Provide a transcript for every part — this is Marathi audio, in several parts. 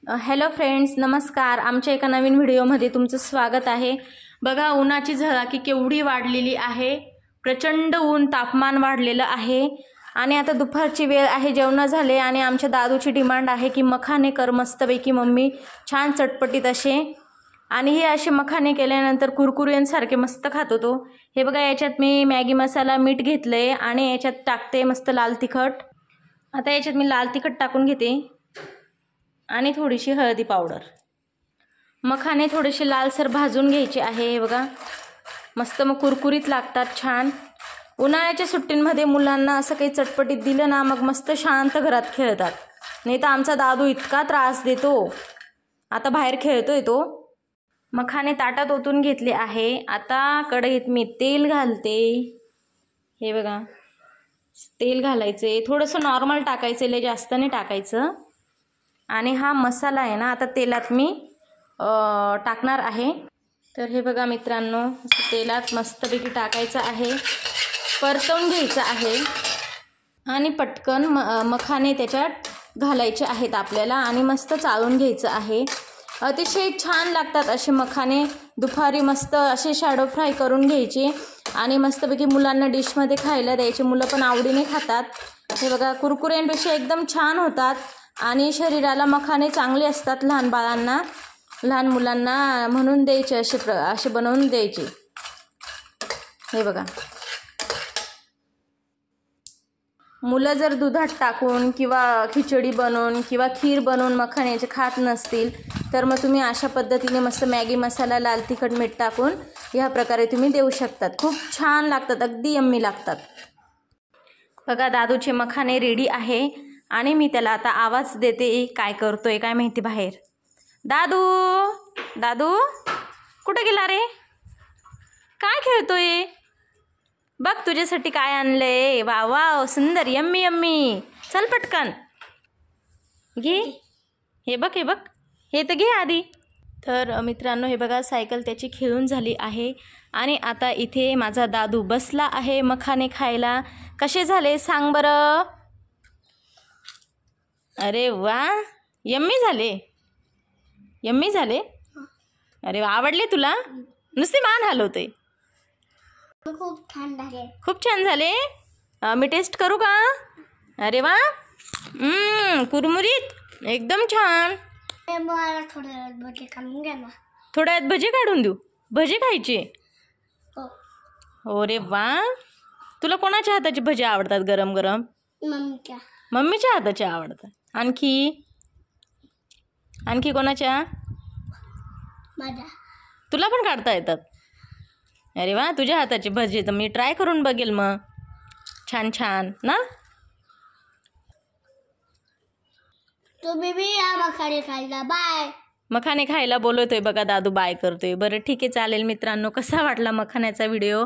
हॅलो फ्रेंड्स, नमस्कार. आमच्या एका नवीन व्हिडिओमध्ये तुमचं स्वागत आहे. बघा, उन्हाची झळाकी केवढी वाढलेली आहे. प्रचंड ऊन, तापमान वाढलेलं आहे. आणि आता दुपारची वेळ आहे, जेवण झाले आणि आमच्या दादूची डिमांड आहे की मखाने कर मस्तपैकी मम्मी, छान चटपटीत असे. आणि हे असे मखाने केल्यानंतर कुरकुऱ्यांसारखे मस्त खातो तो. हे बघा, याच्यात मी मॅगी मसाला, मीठ घेतलंय आणि याच्यात टाकते मस्त लाल तिखट. आता याच्यात मी लाल तिखट टाकून घेते आणि थोडीशी हळदी पावडर. मखाने थोडेसे लालसर भाजून घ्यायचे आहे. हे बघा, मस्त मग कुरकुरीत लागतात, छान. उन्हाळ्याच्या सुट्टींमध्ये मुलांना असं काही चटपटीत दिलं ना, मग मस्त शांत घरात खेळतात. नाही तर आमचा दादू इतका त्रास देतो. आता बाहेर खेळतोय तो. मखाने ताटात ओतून घेतले आहे. आता कढईत मी तेल घालते. हे बघा, तेल घालायचे, थोडंसं नॉर्मल टाकायचं, लय जास्त नाही टाकायचं. आणि हा मसाला आहे ना, आता तेलात मी टाकणार आहे. तर हे बघा मित्रांनो, तेलात मस्तपैकी टाकायचं आहे, परतवून घ्यायचं आहे आणि पटकन मखाने त्याच्यात घालायचे आहेत आपल्याला आणि मस्त चाळून घ्यायचं आहे. अतिशय छान लागतात असे मखाने. दुपारी मस्त असे शॅडो फ्राय करून घ्यायचे आणि मस्तपैकी मुलांना डिशमध्ये खायला द्यायचे. मुलं पण आवडीने खातात. हे बघा, कुरकुऱ्यांपेक्षा एकदम छान होतात आणि शरीराला मखाने चांगले असतात. लहान बाळांना, लहान मुलांना म्हणून द्यायचे, असे बनवून द्यायचे. हे बघा, मुलं जर दुधात टाकून किंवा खिचडी बनवून किंवा खीर बनवून मखाण्याचे खात नसतील तर मग तुम्ही अशा पद्धतीने मस्त मॅगी मसाला, लाल तिखट, मीठ टाकून ह्या प्रकारे तुम्ही देऊ शकतात. खूप छान लागतात, अगदी यम्मी लागतात. बघा, दादूचे मखाने रेडी आहे आणि मी त्याला आता आवाज देते. काय करतोय काय माहिती बाहेर. दादू, दादू कुठे गेला रे? काय खेळतोय? बघ, तुझ्यासाठी काय आणलंय. वा वा, सुंदर, यम्मी यम्मी. चल पटकन घे. हे बघ, हे बघ, हे तर घे आधी. तर मित्रांनो, हे बघा, सायकल त्याची खेळून झाली आहे आणि आता इथे माझा दादू बसला आहे मखाने खायला. कसे झाले सांग बरं? अरे वा, यम्मी झाले, यम्मी झाले. अरे वा, आवडले तुला? नुसते मान हलवते. खूप छान झाले, खूप छान झाले. मी टेस्ट करू का? अरे वा, कुरमुरीत, एकदम छान. मला थोड्या वेळात भजी काढून घ्या ना. थोड्या वेळात भजी काढून देऊ? भजी खायची? हो रे वा. तुला कोणाच्या हाताची भजी आवडतात गरम गरम? मम्मीच्या. मम्मीच्या हाताच्या आवडतात. आणखी आणखी कोणाच्या? माझ्या. तुला पण काढता येतात? अरे वा, तुझ्या हाताची भजी तर मी ट्राय करून बघेल मग. छान छान ना. तुम्ही बी या मखाने खायला. बाय. मखाने खायला बोलवतोय बघा दादू, बाय करतोय. बरं ठीक आहे, चालेल. मित्रांनो, कसा वाटला मखाण्याचा व्हिडिओ?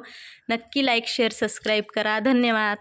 नक्की लाईक, शेअर, सबस्क्राईब करा. धन्यवाद.